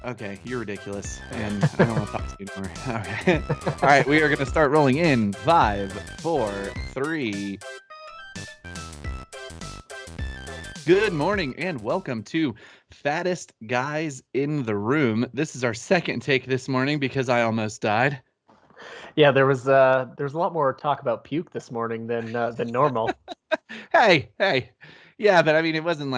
Okay, you're ridiculous, and I don't want to talk to you anymore. Okay. All right, we are going to start rolling in 5, 4, 3. Good morning, and welcome to Fattest Guys in the Room. This is our second take this morning because I almost died. Yeah, there was a lot more talk about puke this morning than normal. Hey. Yeah, but I mean, it wasn't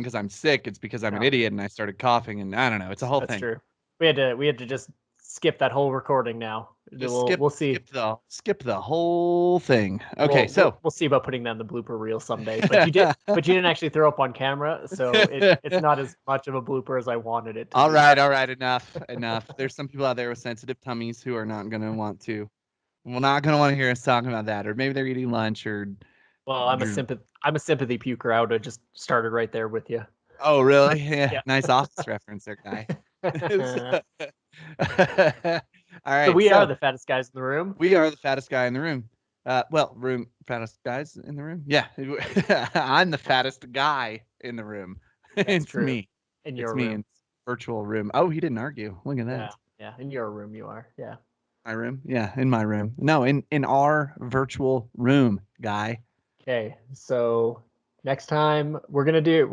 because I'm sick. It's because I'm an No, idiot and I started coughing, and I don't know. It's a whole that's thing. true. We had to just skip that whole recording now. Just We'll see. skip the whole thing. Okay, We'll, we'll so we'll see about putting that in the blooper reel someday. But you didn't actually throw up on camera, so it's not as much of a blooper as I wanted it to all be. right, enough. There's some people out there with sensitive tummies who are not not gonna want to hear us talking about that, or maybe they're eating lunch or. Well, I'm a sympathy puker. I would have just started right there with you. Oh, really? Yeah, Yeah. nice office reference there, guy. All So right, we are so the fattest guys in the room. we are the fattest guy in the room. Fattest guys in the room. Yeah, I'm the fattest guy in the room. That's It's true. me. In It's your me room. in virtual room. Oh, he didn't argue. Look at Yeah. that. Yeah. In your room you are. Yeah. My room. Yeah, in my room. No, in our virtual room, guy. Okay, so next time we're gonna do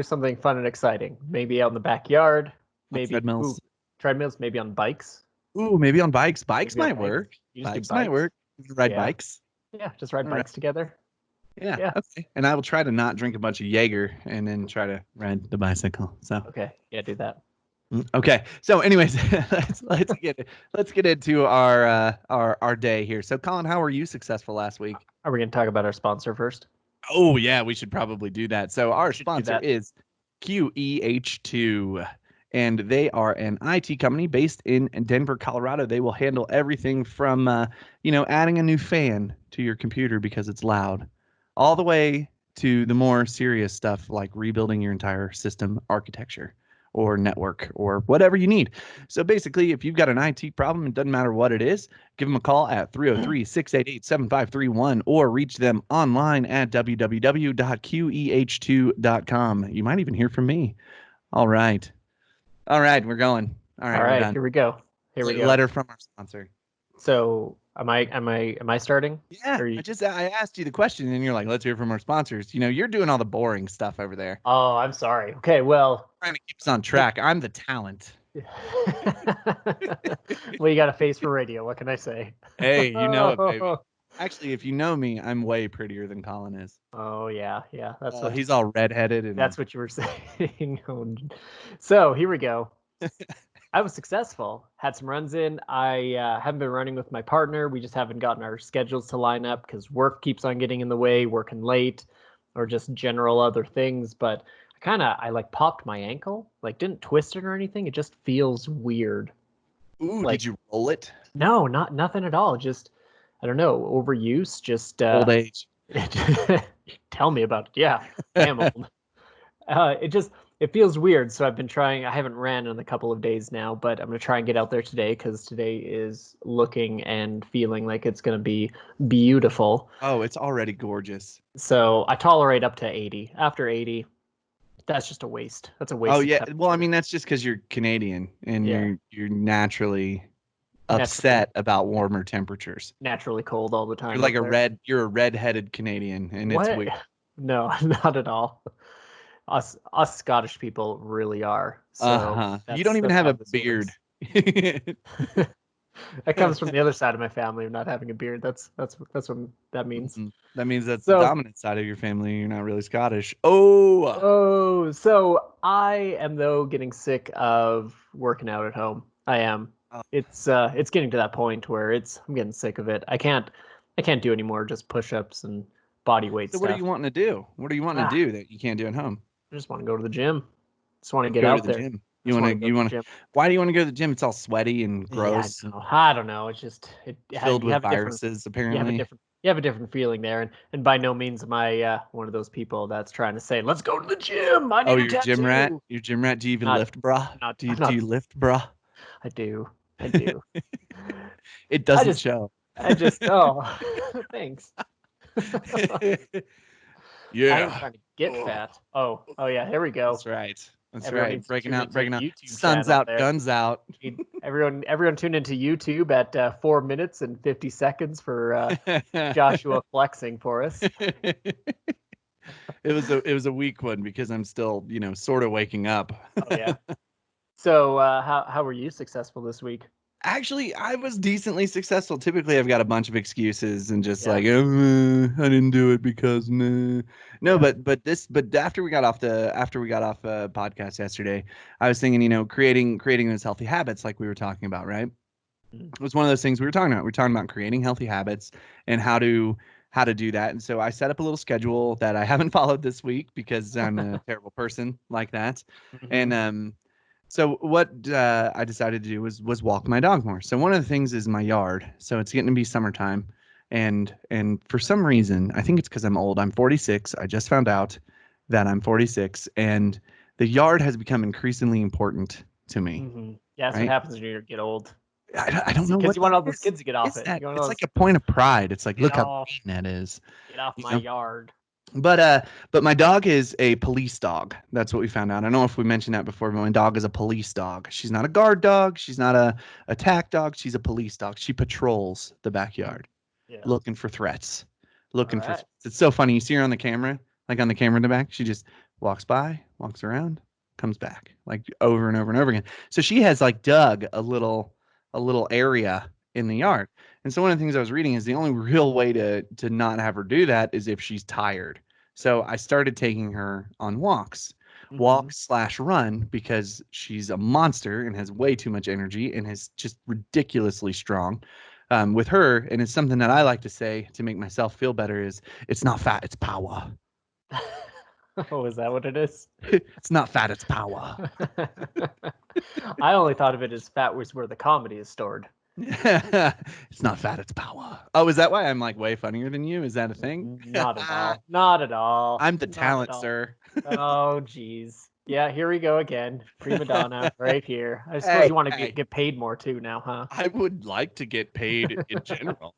something fun and exciting. Maybe out in the backyard, On maybe treadmills. treadmills, maybe on bikes, Ooh, maybe on bikes. Bikes maybe on might bikes. work. You just do Bikes might bikes. work. Ride Yeah, bikes. yeah, just ride All right. bikes together. Yeah. Yeah. Okay. And I will try to not drink a bunch of Jaeger and then try to ride the bicycle. So. Okay, yeah, do that. Okay. So, anyways, let's get into our day here. So, Colin, how were you successful last week? Are we gonna talk about our sponsor first? Oh yeah, we should probably do that. So, our We should do sponsor that. is QEH2, and they are an IT company based in Denver, Colorado. They will handle everything from adding a new fan to your computer because it's loud, all the way to the more serious stuff like rebuilding your entire system architecture or network or whatever you need. So basically, if you've got an IT problem, it doesn't matter what it is, give them a call at 303-688-7531 or reach them online at www.qeh2.com. You might even hear from me. All right. We're going. All All right, we're right, done. here we go. Here we go. Letter from our sponsor. So am I starting? Yeah, Or you? I asked you the question and you're like, let's hear from our sponsors. You're doing all the boring stuff over there. Oh, I'm sorry. Okay, well, Trying to keep us on track. I'm the talent. well, you got a face for radio. What can I say? Hey, you know it, baby. Actually, if you know me, I'm way prettier than Colin is. Oh yeah, yeah. He's all redheaded and That's what you were saying. So here we go. I was successful. Had some runs in. I haven't been running with my partner. We just haven't gotten our schedules to line up because work keeps on getting in the way, working late, or just general other things. But I like popped my ankle. Like didn't twist it or anything. It just feels weird. ooh, Like did you roll it? no, nothing at all. Just I don't know, overuse. Just Old age. tell me about it. Yeah, I am old. It feels weird. So I've been trying. I haven't ran in a couple of days now, but I'm gonna try and get out there today because today is looking and feeling like it's gonna be beautiful. Oh, it's already gorgeous. So I tolerate up to 80. After 80, that's just a waste. That's a Oh waste of yeah. Well, I temperature. mean that's just because you're Canadian and Yeah, you're naturally naturally upset about warmer temperatures. naturally cold all the You're time like up there. you're a red-headed Canadian, and it's What? weird. No, not at all. Us Scottish people really are. So Uh-huh. You don't that's even that's have how a this beard. works. That comes from the other side of my family of not having a beard. That's what that means. That means that's the So dominant side of your family. You're not really Scottish. Oh, so I am though getting sick of working out at home. I am. oh. It's getting to that point where I'm getting sick of it. I can't do any more just push-ups and body weight So what are you stuff. wanting to do? What are you wanting to Ah, do that you can't do at home? I just want to go to the gym. Just want to get Go to out the there. gym. Just want to go to You the want to. gym. Why do you want to go to the gym? It's all sweaty and Yeah, I gross, and know. I don't know. It's just filled you with have a different viruses. you have a Apparently. different you have a different feeling there, and by no means am I one of those people that's trying to say, "Let's go to the gym. I Oh, need a you're a gym rat. tattoo." You're a gym rat. Do you even Not lift, brah? not Do you I'm do not. you lift, brah? I do. I do. It I doesn't just show. I just oh thanks. I ain't Yeah. trying to get Oh, fat. Oh yeah, here we go. that's right. That's Everyone right. needs to tune into Breaking out. YouTube Sun's channel out, there. guns out. Everyone tune into YouTube at 4 minutes and 50 seconds for Joshua flexing for us. It was a weak one because I'm still, sort of waking up. Oh yeah. So how were you successful this week? Actually, I was decently successful. Typically, I've got a bunch of excuses and just Yeah. like, I didn't do it because no. No, Yeah. but after we got off podcast yesterday, I was thinking, creating those healthy habits like we were talking about, right? Mm. It was one of those things we were talking about. We are talking about creating healthy habits and how to do that. And so I set up a little schedule that I haven't followed this week because I'm a terrible person like that. And Mhm. so what I decided to do was walk my dog more. So one of the things is my yard. So it's getting to be summertime, and for some reason, I think it's because I'm old. I'm 46. I just found out that I'm 46, and the yard has become increasingly important to me. Mhm. Yeah, that's what Right? happens when you get old. I don't know Because what you that want all those is. kids to get off It's it. that You want it's all like those a point of pride. It's like get look how off, clean that is. get off You my know? yard. But my dog is a police dog. That's what we found out. I don't know if we mentioned that before, but my dog is a police dog. She's not a guard dog. She's not a attack dog. She's a police dog. She patrols the Mm. backyard Yeah. looking for threats. All right. It's so funny. You see her on the camera, like on the camera in the back. She just walks by, walks around, comes back, like over and over and over again. So she has like dug a little area in the yard. And so one of the things I was reading is the only real way to not have her do that is if she's tired. So I started taking her on walks, Mm-hmm. walk slash run, because she's a monster and has way too much energy and is just ridiculously strong. With her, and it's something that I like to say to make myself feel better, is it's not fat, it's power. Oh, is that what it is? It's not fat, it's power. I only thought of it as fat was where the comedy is stored. It's not fat, it's power. Oh, is that why I'm like way funnier than you? Is that a thing? Not at all. Not at all. I'm the Not at talent, all. sir. Oh, geez. Yeah, here we go again. Prima donna right here. I suppose Hey, you want to hey, get paid more too now, huh? I would like to get paid in general.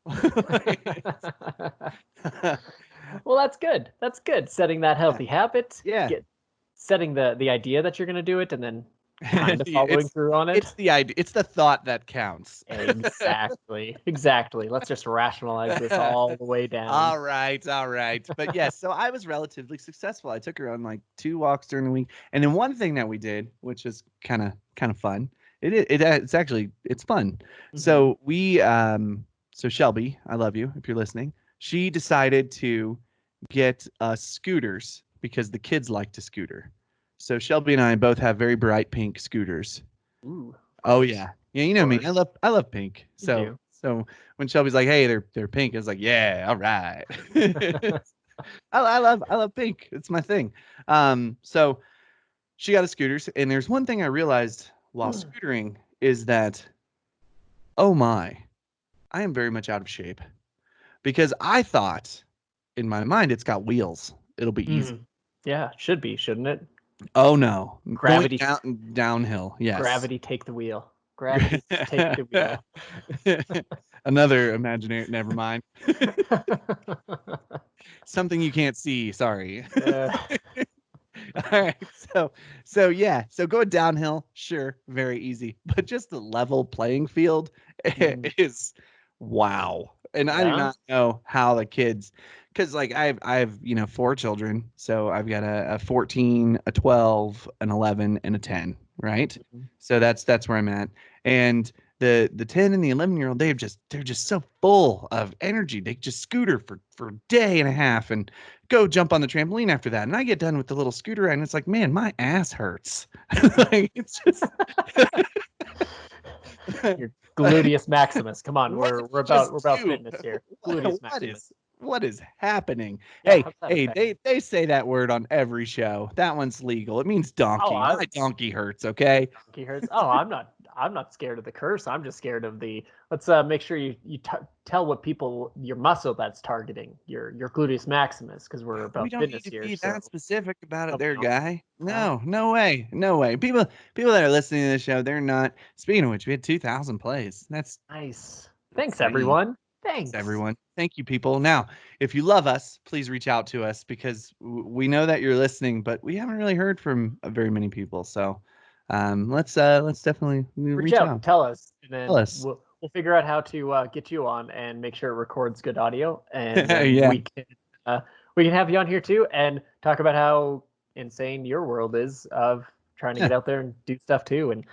Well, that's good. That's good. Setting that Yeah, healthy habit, yeah. setting the idea that you're going to do it, and then kind of following It's through on it. it's the idea. It's the thought that counts. Exactly. Exactly. Let's just rationalize this all the way down. All right, all right. But yes, so I was relatively successful. I took her on like 2 walks during the week, and then one thing that we did, which is kind of fun. It's actually it's fun. Hmm. So Shelby, I love you if you're listening. She decided to get scooters because the kids like to scooter. So Shelby and I both have very bright pink scooters. Ooh, of Oh course. yeah. Yeah, you Of know me. course. I love pink. You So do. so when Shelby's like, "Hey, they're pink," it's like, "Yeah, all right." I love pink. It's my thing. So she got a scooters, and there's one thing I realized while scootering is that, oh my, I am very much out of shape because I thought in my mind it's got wheels. It'll be easy. Mm. Yeah, should be, shouldn't it? Oh no, going Gravity, downhill. Yes. gravity, take the wheel. Gravity, take the wheel. Another imaginary. Never mind. Something you can't see. Sorry. Uh, All right. So yeah. So going downhill, sure, very easy, but just the level playing field mm, is wow. And I do yeah. not know how the kids, because like I've 4 children, so I've got a 14, a 12, an 11, and a 10, right? Mhm. So that's where I'm at, and the 10 and the 11-year-old, they're just so full of energy. They just scooter for a day and a half and go jump on the trampoline after that. And I get done with the little scooter ride, and it's like, man, my ass hurts. Like, it's just Your gluteus maximus. Come on, what we're did you we're just about we're about do? fitness here. Gluteus What maximus. is happening? Yeah, Hey, how's that a hey, thing? they say that word on every show. That one's legal. It means Oh, donkey. My donkey hurts, okay? donkey hurts. Oh, I'm not scared of the curse. I'm just scared of the. Let's make sure you tell what people your muscle that's targeting your gluteus maximus because we're We about don't need fitness to here. be So that specific about it oh, we there, don't. guy. No. No, no way. No way. People that are listening to the show, they're not. Speaking of which, we had 2,000 plays. That's Nice. Thanks, insane. everyone. Thanks. everyone. Thank you, people. Now, if you love us, please reach out to us because we know that you're listening, but we haven't really heard from very many people. So let's definitely Reach reach out and out. tell us, and Tell then us. we'll figure out how to get you on and make sure it records good audio, and then Yeah. we can have you on here too and talk about how insane your world is of trying to get out there and do stuff too. And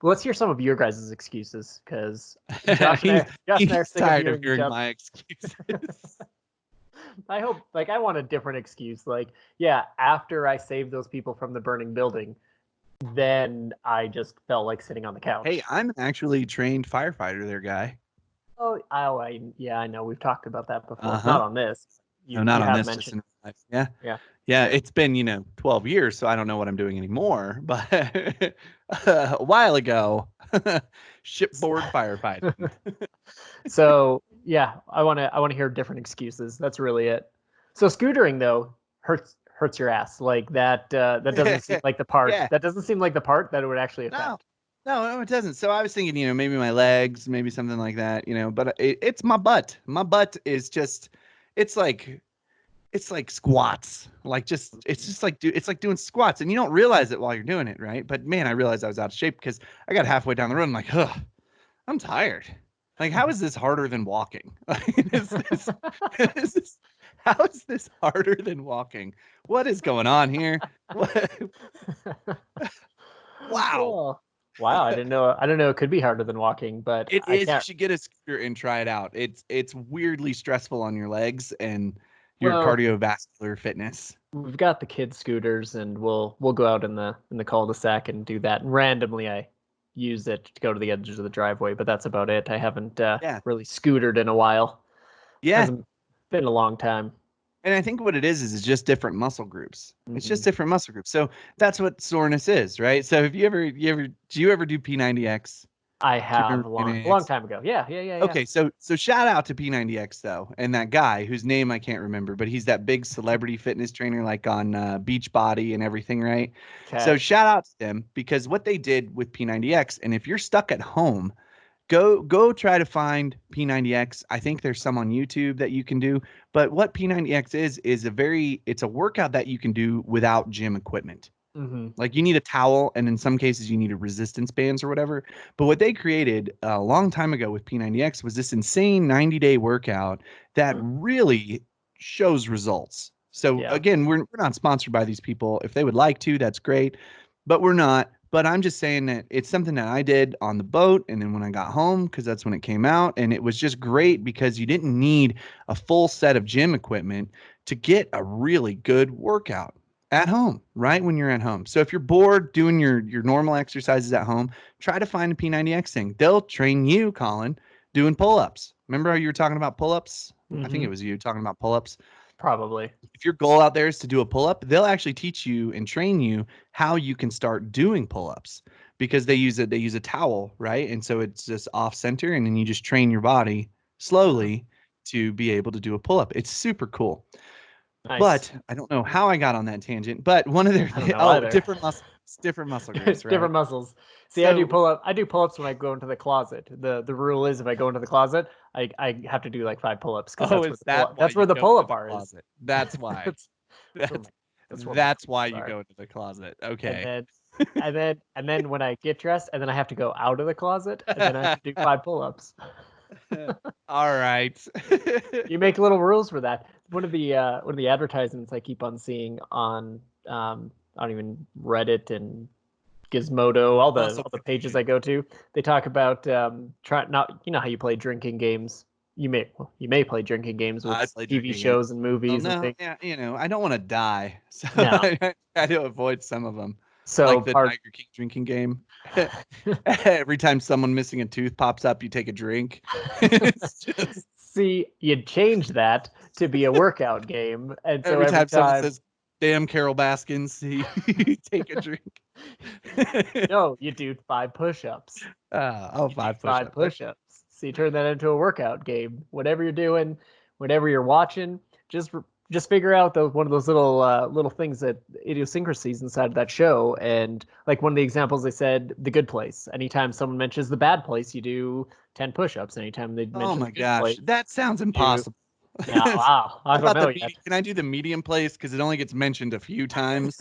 let's hear some of your guys' excuses, because Josh and I are He's sick of tired of hearing each hearing other. my excuses. I hope, like, I want a different excuse. Like, yeah, after I saved those people from the burning building, then I just felt like sitting on the couch. Hey, I'm an actually trained firefighter there, guy. Yeah, I know. We've talked about that before. Uh-huh. Not on this. No, not You on have this, just mentioned. in real life. Yeah. Yeah. Yeah, it's been 12 years, so I don't know what I'm doing anymore. But a while ago, shipboard firefighting. So yeah, I want to hear different excuses. That's really it. So scootering though hurts your ass. Like that doesn't seem like the part. Yeah. That doesn't seem like the part that it would actually No, affect. no, it doesn't. So I was thinking, maybe my legs, maybe something like that. But it's my butt. My butt is just, it's like, it's like squats. It's just like, it's like doing squats, and you don't realize it while you're doing it, right? But man, I realized I was out of shape because I got halfway down the road. I'm like, ugh, I'm tired. Like, how is this harder than walking? Is this, how is this harder than walking? What is going on here? What? Wow. Oh, wow, I didn't know. I don't know. It could be harder than walking, but It I is. You can't. should get a scooter and try it out. It's weirdly stressful on your legs and your Well, cardiovascular fitness. we've got the kid scooters, and we'll go out in the cul-de-sac and do that. And randomly, I use it to go to the edges of the driveway, but that's about it. I haven't Yeah. really scootered in a while. Yeah. Hasn't been a long time. And I think what it is it's just different muscle groups. It's Hmm. just different muscle groups. So that's what soreness is, right? So if do you ever do P90X? I Do you have remember a long P90X? time ago. Yeah. Okay, so shout out to P90X though, and that guy whose name I can't remember, but he's that big celebrity fitness trainer like on Beachbody and everything, right? So Okay. shout out to them because what they did with P90X, and if you're stuck at home, go try to find P90X. I think there's some on YouTube that you can do, but what P90X is it's a workout that you can do without gym equipment. Hmm. Like you need a towel, and in some cases you need a resistance bands or whatever. But what they created a long time ago with P90X was this insane 90-day workout that really shows results. So Yeah. again, we're not sponsored by these people. If they would like to, that's great, but we're not. But I'm just saying that it's something that I did on the boat, and then when I got home, because that's when it came out, and it was just great because you didn't need a full set of gym equipment to get a really good workout at home, right when you're at home. So if you're bored doing your normal exercises at home, try to find a P90X thing. They'll train you, Colin, doing pull-ups. Remember how you were talking about pull-ups? I think Hmm. it was you talking about pull-ups. Probably. If your goal out there is to do a pull-up, they'll actually teach you and train you how you can start doing pull-ups because they use a towel, right? And so it's just off center, and then you just train your body Uh, slowly to be able to do a pull-up. It's super cool. nice. But I don't know how I got on that tangent. But one of their I don't know oh, either. different muscle groups, right? Different muscles. See, So I do pull-ups when I go into the closet. The rule is if I go into the closet, I have to do like 5 pull-ups because oh, is that why that's you where the go into pull-up the bar is. closet? That's why. that's that's where my That's that's where my that's why tools you are. go into the closet. And Okay. then when I get dressed, and then I have to go out of the closet, and then I have to do 5 pull-ups. All right. You make little rules for that. One of the advertisements I keep on seeing on I don't even Reddit and Gizmodo, Muscle all the pages conditioning. I go to, they talk about try not how you play drinking games. You may play drinking games with I play TV drinking games. shows and Well, movies and no, things. yeah, I don't want to die, so No, I try to avoid some of them, so like the part Tiger King drinking game. Every time someone missing a tooth pops up, you take a drink. It's just see you'd change that to be a workout game, and so every every time someone time says, "Damn, Carol Baskins," you take a drink. no, you do 5 push-ups. Oh, You do 5 five push-ups. Okay. push-ups. So you turn that into a workout game. Whatever you're doing, whatever you're watching, just just figure out one of those little things, that idiosyncrasies inside of that show. And like one of the examples, they said the good place. Anytime someone mentions the bad place, you do 10 push-ups. Anytime they Oh mention my the good gosh, place, that sounds you do. impossible. Yeah, How wow. I don't about know the yet. Can I do the medium place because it only gets mentioned a few times?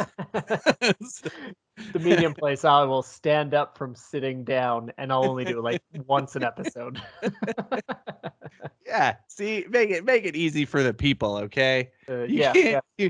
The medium place, I will stand up from sitting down, and I'll only do it like once an episode. Yeah, see, make it easy for the people, okay? You Yeah, can't. yeah.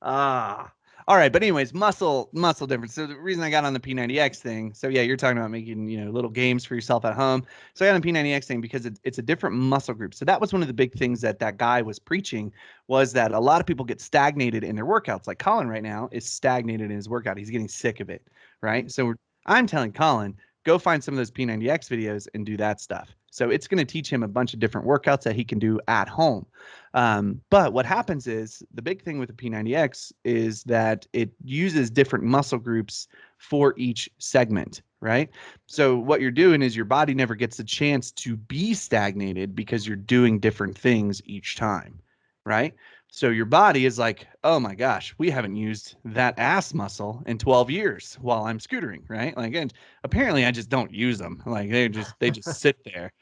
Ah, all right. But anyways, muscle difference. So the reason I got on the P90X thing. So yeah, you're talking about making little games for yourself at home. So I got on the P90X thing because it's a different muscle group. So that was one of the big things that guy was preaching, was that a lot of people get stagnated in their workouts. Like Colin right now is stagnated in his workout. He's getting sick of it, right? So I'm telling Colin, go find some of those P90X videos and do that stuff. So it's going to teach him a bunch of different workouts that he can do at home. But what happens is the big thing with the P90X is that it uses different muscle groups for each segment, right? So what you're doing is your body never gets a chance to be stagnated because you're doing different things each time, right? So your body is like, oh my gosh, we haven't used that ass muscle in 12 years while I'm scootering, right? Like, and apparently I just don't use them. Like they just sit there.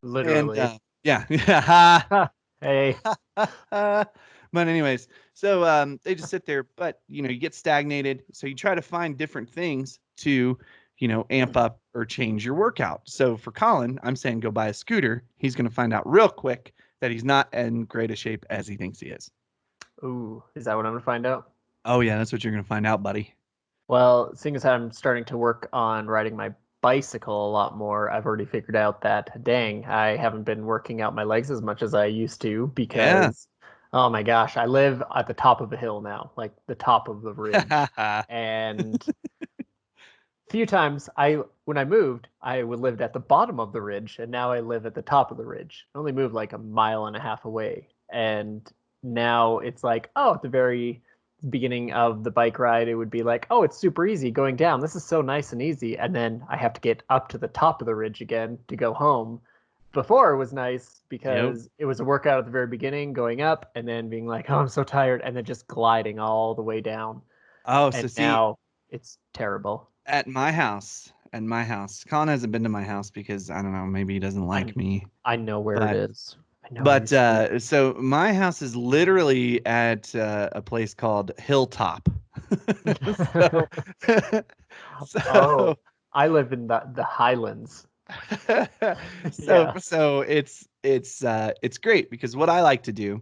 And Literally. yeah. Hey. But anyways, so they just sit there, but you get stagnated. So you try to find different things to, amp up or change your workout. So for Colin, I'm saying go buy a scooter. He's going to find out real quick that he's not in great a shape as he thinks he is. Ooh, is that what I'm gonna find out? Oh yeah, that's what you're going to find out, buddy. Well, seeing as I'm starting to work on riding my bicycle a lot more, I've already figured out that, dang, I haven't been working out my legs as much as I used to Yeah. because, oh my gosh, I live at the top of a hill now, like the top of the ridge. And a few times when I moved, I would lived at the bottom of the ridge, and now I live at the top of the ridge. I only moved like a mile and a half away. And now it's like, oh, at the very beginning of the bike ride, it would be like, oh, it's super easy going down. This is so nice and easy. And then I have to get up to the top of the ridge again to go home. Before it was nice Yep. because it was a workout at the very beginning, going up and then being like, oh, I'm so tired, and then just gliding all the way down. Oh, so And see, now it's terrible. at my house, Colin hasn't been to my house because I don't know, maybe he doesn't I like me. I know where it But is. I know where you But sleep. so my house is literally at a place called Hilltop. So, Oh, so, I live in the Highlands. so, Yeah. so it's great because what I like to do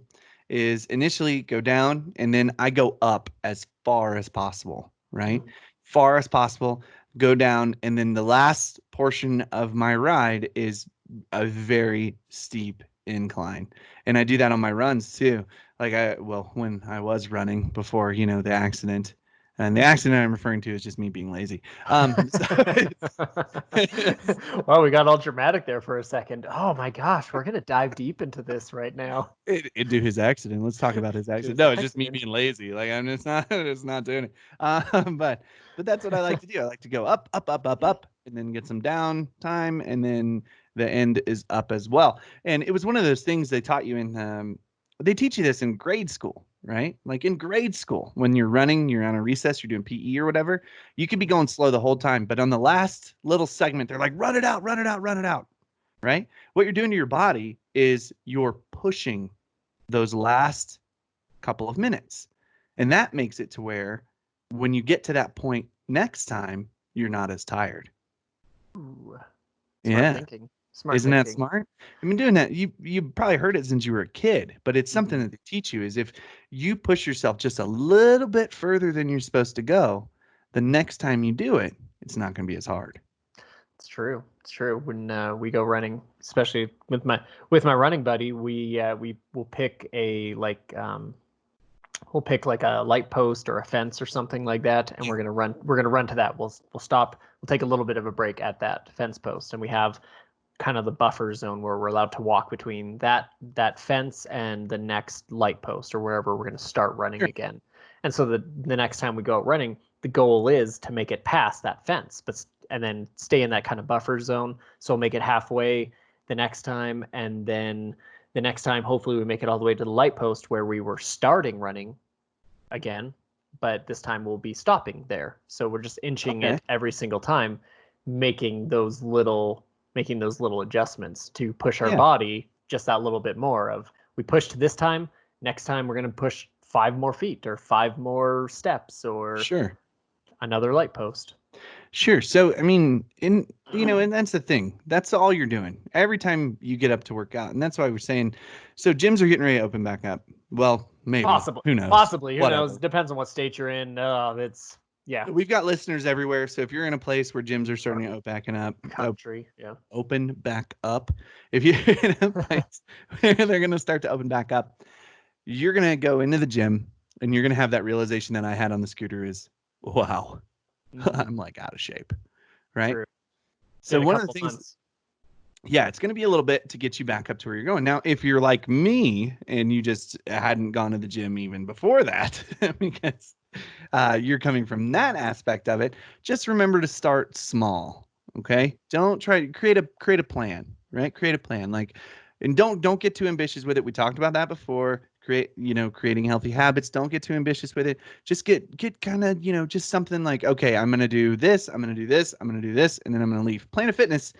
is initially go down and then I go up as far as possible, right? Mhm. Far as possible, go down, and then the last portion of my ride is a very steep incline. And I do that on my runs too. Well, when I was running before, the accident. And the accident I'm referring to is just me being lazy. So Well, we got all dramatic there for a second. Oh my gosh, we're gonna dive deep into this right now. into his accident. Let's talk about his accident. His No, it's just me accident. being lazy. Like I'm just not, just not doing it. But that's what I like to do. I like to go up, up, up, up, up, and then get some down time, and then the end is up as well. And it was one of those things they taught you in. They teach you this in grade school, right? Like in grade school, when you're running, you're on a recess, you're doing PE or whatever. You could be going slow the whole time, but on the last little segment, they're like, run it out, run it out, run it out, right? What you're doing to your body is you're pushing those last couple of minutes. And that makes it to where when you get to that point next time, you're not as tired. Ooh, smart Yeah. thinking. Smart Isn't that thinking. smart? I've been doing that. You probably heard it since you were a kid, but it's something Mhm. that they teach you is if you push yourself just a little bit further than you're supposed to go, the next time you do it, it's not going to be as hard. It's true. It's true. When we go running, especially with my running buddy, we will pick we'll pick like a light post or a fence or something like that, and Yeah. we're gonna run to that. We'll stop. We'll take a little bit of a break at that fence post, and we have kind of the buffer zone where we're allowed to walk between that fence and the next light post or wherever we're going to start running Sure. again. And so the next time we go out running, the goal is to make it past that fence, but and then stay in that kind of buffer zone. So we'll make it halfway the next time, and then The next time, hopefully, we make it all the way to the light post where we were starting running again, but this time we'll be stopping there. So we're just inching it every single time, making those little adjustments to push our body just that little bit more. Of we pushed this time, next time we're going to push 5 more feet or 5 more steps or another light post. Sure. So, I mean, and that's the thing. That's all you're doing every time you get up to work out. And that's why we're saying, so gyms are getting ready to open back up. Well, maybe. Possibly. Who knows? Possibly. Who knows? Depends on what state you're in. We've got listeners everywhere. So if you're in a place where gyms are starting to open back up, if you're in a place where they're going to start to open back up, you're going to go into the gym and you're going to have that realization that I had on the scooter is, wow, I'm like out of shape. Right. True. So one of the things, it's going to be a little bit to get you back up to where you're going. Now, if you're like me and you just hadn't gone to the gym even before that, because you're coming from that aspect of it, just remember to start small. Okay. Don't try to create a plan, right? Create a plan. And don't get too ambitious with it. We talked about that before. Creating healthy habits. Don't get too ambitious with it. Just get kind of, just something like, okay, I'm going to do this. I'm going to do this. I'm going to do this. And then I'm going to leave. Planet Fitness.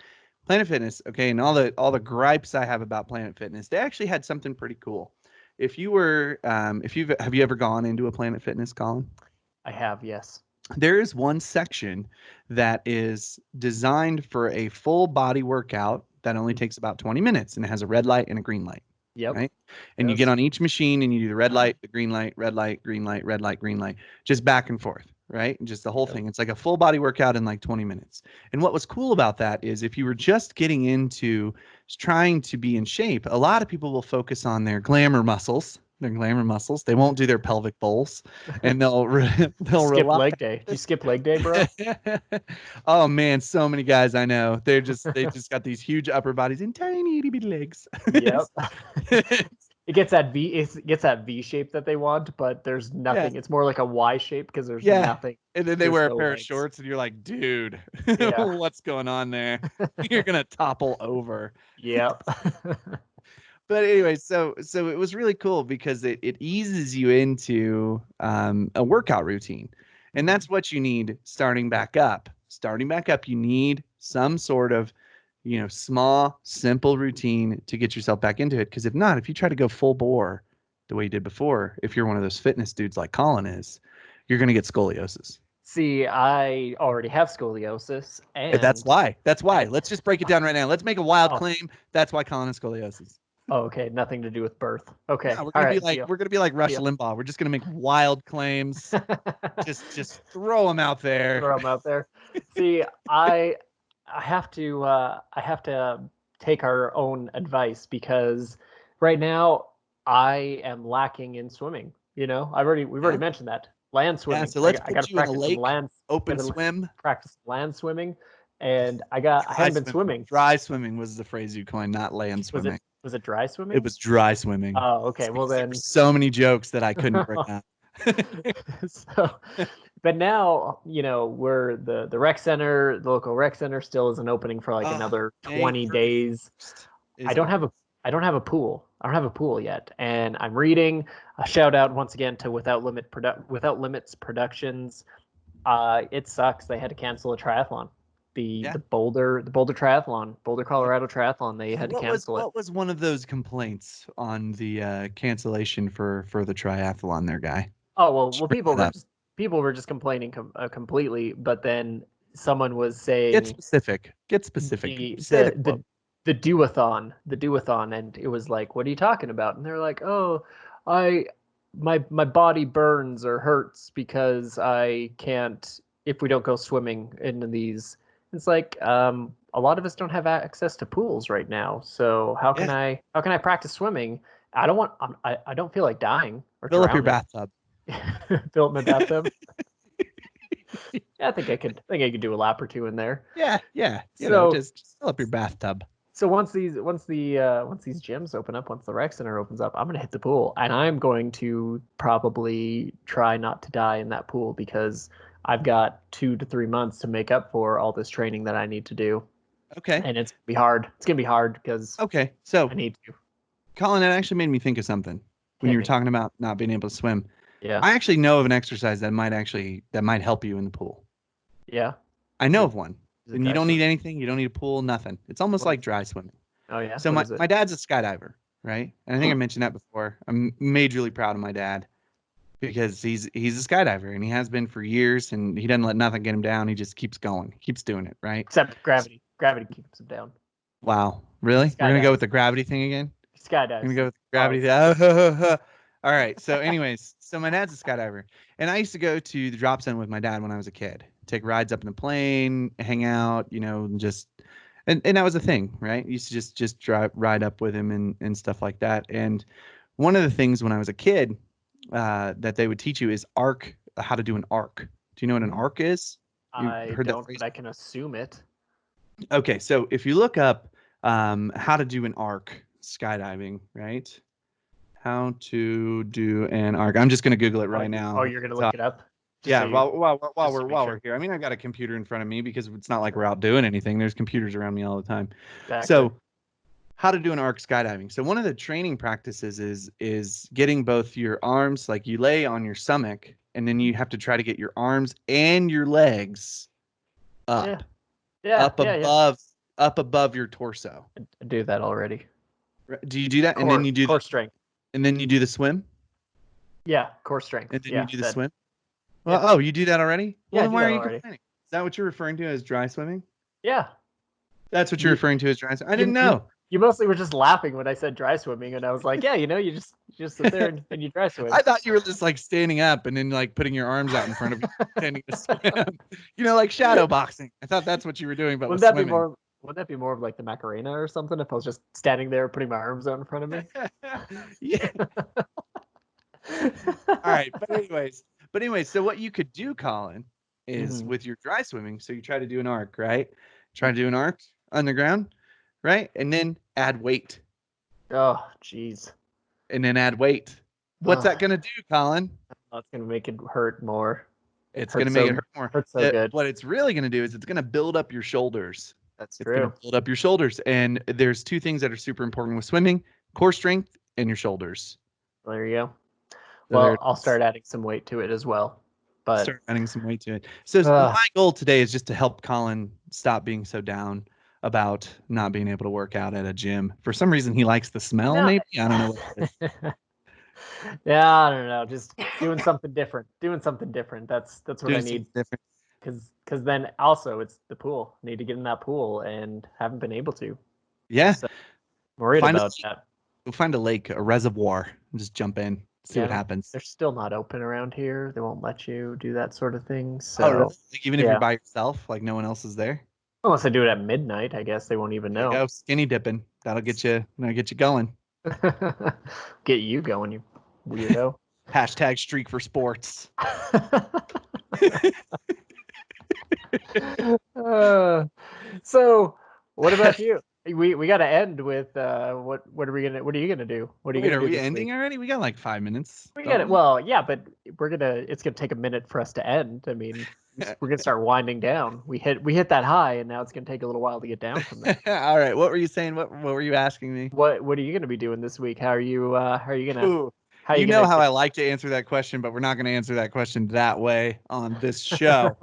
Okay. And all the gripes I have about Planet Fitness, they actually had something pretty cool. Have you ever gone into a Planet Fitness, Colin? I have, yes. There is one section that is designed for a full body workout that only takes about 20 minutes and it has a red light and a green light. Yep. Right. And you get on each machine and you do the red light, the green light, red light, green light, red light, green light, just back and forth. Right. And just the whole thing. It's like a full body workout in like 20 minutes. And what was cool about that is if you were just getting into trying to be in shape, a lot of people will focus on their glamour muscles. They won't do their pelvic bowls, and they'll skip leg day. Do you skip leg day, bro? Oh man, so many guys I know. They just got these huge upper bodies and tiny itty bitty legs. Yep. It gets that V shape that they want, but there's nothing. Yeah. It's more like a Y shape because there's nothing. And then they wear a pair of shorts, and you're like, dude, what's going on there? You're gonna topple over. Yep. But anyway, so it was really cool because it eases you into a workout routine. And that's what you need starting back up. You need some sort of, small, simple routine to get yourself back into it. Because if not, if you try to go full bore the way you did before, if you're one of those fitness dudes like Colin is, you're going to get scoliosis. See, I already have scoliosis. And that's why. Let's just break it down right now. Let's make a wild claim. That's why Colin has scoliosis. Oh, okay. Nothing to do with birth. Okay. Yeah, we're gonna be like Rush Limbaugh. We're just gonna make wild claims. just throw them out there. See, I have to take our own advice because right now I am lacking in swimming. We've already mentioned that land swimming. Yeah, so let's put you in a lake, open swim. Practice land swimming, and I haven't been swimming. Dry swimming was the phrase you coined, not land swimming. Was it dry swimming? It was dry swimming. Oh, okay. Well, then. So many jokes that I couldn't bring up. But now, we're the rec center, the local rec center still isn't opening for like another 20 days. I don't have a pool. I don't have a pool yet. And I'm reading a shout out once again to Without Limits Productions. It sucks. They had to cancel a triathlon. The Boulder triathlon, Boulder, Colorado triathlon. They had to cancel it. What was one of those complaints on the cancellation for the triathlon there, guy? Oh, well, people were just complaining completely, but then someone was saying Get specific. The do-a-thon, and it was like, what are you talking about? And they're like, oh, my body burns or hurts because I can't if we don't go swimming into these. It's like a lot of us don't have access to pools right now. So how can I practice swimming? I don't feel like dying or fill up your bathtub. Fill up my bathtub. I think I could do a lap or two in there. Yeah. Just fill up your bathtub. So once these gyms open up, once the rec center opens up, I'm gonna hit the pool, and I'm going to probably try not to die in that pool because I've got 2 to 3 months to make up for all this training that I need to do. Okay. And it's gonna be hard. It's gonna be hard because so I need to. Colin, that actually made me think of something when Hit you were me. talking about not being able to swim. Yeah. I actually know of an exercise that might help you in the pool. Yeah. I Is know it of one. is it And you dry don't need swimming? anything. You don't need a pool, nothing. It's almost What like is it? dry swimming. Oh yeah. So What my, is it? my dad's a skydiver, right? And I think I mentioned that before. I'm majorly proud of my dad because he's a skydiver and he has been for years and he doesn't let nothing get him down. He just keeps going. He keeps doing it, right? Except gravity. Gravity keeps him down. Wow. Really? We're gonna go with Skydives. the gravity thing again? We're gonna Skydives. go with the Always. gravity thing. All right. So anyways, so my dad's a skydiver. And I used to go to the drop zone with my dad when I was a kid. Take rides up in the plane, hang out, and just and that was a thing, right? Used to just drive ride up with him and stuff like that. And one of the things when I was a kid that they would teach you is arc, how to do an arc. Do you know what an Mhm. arc is? You I heard that don't, phrase? but I can assume it. Okay, so if you look up how to do an arc skydiving, right? How to do an arc. I'm just gonna Google it Oh, right oh, now. you're gonna So look it up just so yeah, you while just to we're make while we're sure. here, I mean, I've got a computer in front of me because it's not like we're Sure. out doing anything. There's computers around me all the time. Exactly. So how to do an arc skydiving. So one of the training practices is getting both your arms, like you lay on your stomach, and then Mhm. you have to try to get your arms and your legs Yeah. up, Yeah. up Yeah. Yeah. above, up above your torso. I do that already. Do you do that? And then Core you do the core strength. and then you do the swim, Yeah. Core strength. and then you Yeah. do the That. swim. Well, Yeah. oh, you do that already? Well, Yeah. I then do why that are you already. complaining? Is that what you're referring to as dry swimming? Yeah. That's what you're You referring to as dry swimming? I didn't you you know. you mostly were just laughing when I said dry swimming, and I was like, yeah, you just sit there and you dry swim. I thought you were just like standing up and then like putting your arms out in front of you, pretending to swim. Like shadow boxing. I thought that's what you were doing, but with Wouldn't that be swimming. more? Wouldn't that be more of like the Macarena or something if I was just standing there putting my arms out in front of me? Yeah. All right. But anyways, so what you could do, Colin, is Hmm. with your dry swimming. So you try to do an arc, right? Try to do an arc on the ground, right? And then add weight. Oh, jeez. And then add weight. What's Oh, that gonna do, Colin? that's gonna make it hurt more. It's gonna Hurt make it so hurt more. hurt so good. What it's really gonna do is it's gonna build up your shoulders. That's It's gonna true. build up your shoulders. And there's two things that are super important with swimming: core strength and your shoulders. There you go. So there Well, it I'll is. start adding some weight to it as well. But Start adding some weight to it. So uh, my goal today is just to help Colin stop being so down about not being able to work out at a gym. For some reason, he likes the smell. no. Maybe I don't know what it is. Yeah, I don't know. Just doing something different. Doing something different. That's what I Doing need. something different. Because then also it's the pool. I need to get in that pool and haven't been able to. Yeah. So I'm worried Find a about that. We'll find a lake, a reservoir, and just jump in, see what Yeah, happens. they're still not open around here. They won't let you do that sort of thing. Oh, really? So Like even if you're yeah, by yourself, like no one else is there. unless I do it at midnight, I guess they won't even There you know. go, skinny dipping. That'll get you going. Get you going, you weirdo. Hashtag streak for sports. uh, so, what about you? We got to end with what are we gonna what are you gonna do? What are you Wait, gonna are do we this week? ending already? We got like 5 minutes, We got don't it. we? Well, yeah, but it's gonna take a minute for us to end. I mean, we're gonna start winding down. We hit that high, and now it's gonna take a little while to get down from there. All right. What were you saying? What were you asking me? What are you gonna be doing this week? Ooh, how are you you know gonna how get I like to answer that question, but we're not going to answer that question that way on this show.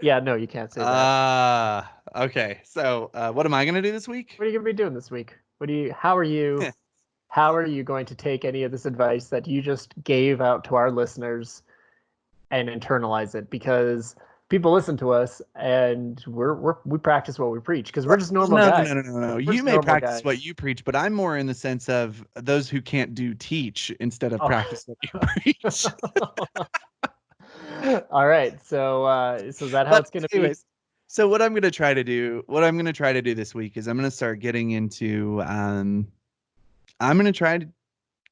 Yeah, no, you can't say that. Okay. So, what am I going to do this week? What are you gonna be doing this week? How are you going to take any of this advice that you just gave out to our listeners and internalize it? Because people listen to us and we practice what we preach because we're just normal No, no, guys. no, no, no, no. We're You just may normal practice what guys. you preach, but I'm more in the sense of those who can't do teach instead of Oh. practice what you preach. All right. So is that how But it's gonna be? anyways, so what I'm gonna try to do this week is I'm gonna start getting into I'm gonna try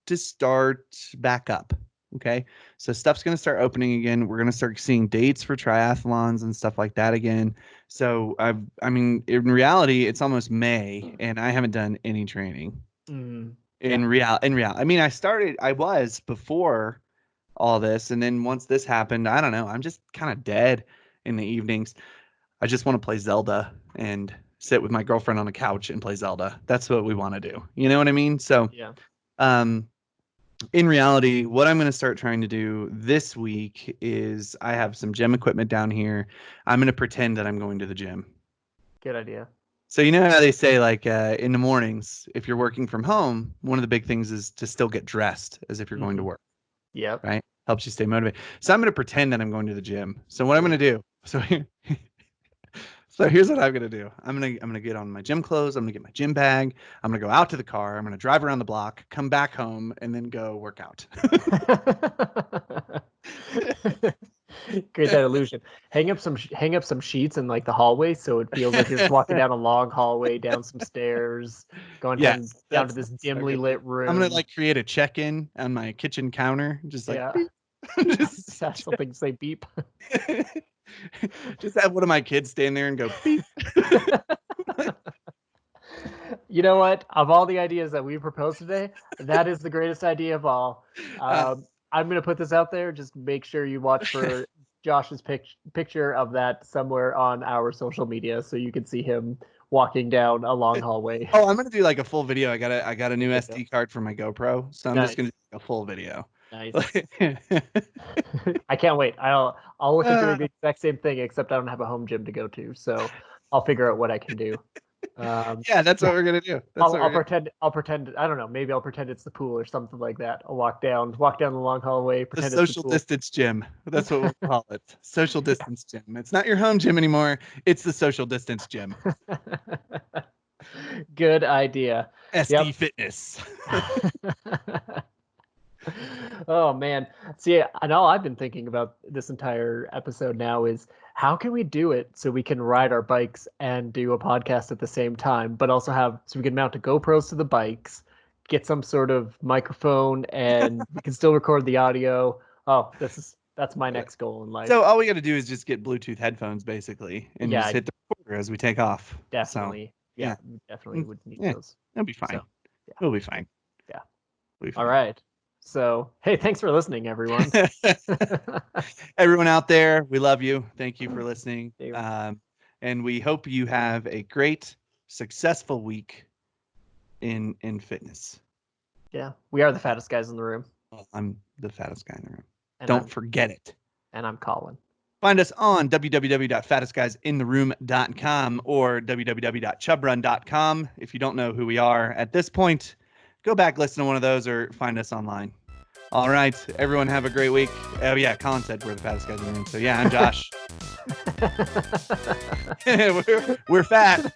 to start back up. Okay. So stuff's gonna start opening again. We're gonna start seeing dates for triathlons and stuff like that again. So I mean, in reality, it's almost May and I haven't done any training. Mm, yeah. In real. I mean, I was before all this, and then once this happened, I don't know. I'm just kind of dead in the evenings. I just want to play Zelda and sit with my girlfriend on a couch and play Zelda. That's what we want to do. You know what I mean? So, Yeah. In reality, what I'm going to start trying to do this week is I have some gym equipment down here. I'm going to pretend that I'm going to the gym. Good idea. So you know how they say, like, in the mornings, if you're working from home, one of the big things is to still get dressed as if you're going to work, Yep. right? Helps you stay motivated. So I'm going to pretend that I'm going to the gym. So what I'm going to do, so here's what I'm gonna do. I'm gonna get on my gym clothes. I'm gonna get my gym bag. I'm gonna go out to the car. I'm gonna drive around the block, come back home, and then go work out. Create that illusion. Hang up some sheets in like the hallway, so it feels like you're just walking down a long hallway, down some stairs, going down to this dimly lit room. I'm gonna like create a check-in on my kitchen counter, just like beep. Just have something say beep. Just have one of my kids stand there and go beep. You know what? Of all the ideas that we proposed today, that is the greatest idea of all. I'm going to put this out there. Just make sure you watch for Josh's picture of that somewhere on our social media so you can see him walking down a long hallway. Oh, I'm going to do like a full video. I got a new SD card for my GoPro, so I'm just going to do a full video. Nice. I can't wait. I'll look at doing the exact same thing, except I don't have a home gym to go to, so I'll figure out what I can do. Yeah, that's what we're gonna do. I'll pretend. I don't know. Maybe I'll pretend it's the pool or something like that. I'll walk down the long hallway. Pretend the social distance gym. That's what we'll call it. Social distance gym. It's not your home gym anymore. It's the social distance gym. Good idea. SD Fitness. Oh man. See, and all I've been thinking about this entire episode now is how can we do it so we can ride our bikes and do a podcast at the same time, but also so we can mount the GoPros to the bikes, get some sort of microphone, and we can still record the audio. Oh, that's my next goal in life. So all we got to do is just get Bluetooth headphones basically, and just hit the recorder as we take off. Definitely. So, yeah, we definitely would need those. It'll be fine. So, We'll be fine. Yeah. We'll be fine. All right. So, hey, thanks for listening, everyone. Everyone out there, we love you. Thank you for listening. And we hope you have a great, successful week in fitness. Yeah, we are the fattest guys in the room. Well, I'm the fattest guy in the room. And Don't forget it. And I'm Colin. Find us on www.fattestguysintheroom.com or www.chubrun.com. If you don't know who we are at this point, go back, listen to one of those, or find us online. All right, everyone have a great week. Oh, yeah, Colin said we're the fattest guys in the room. So, yeah, I'm Josh. we're fat.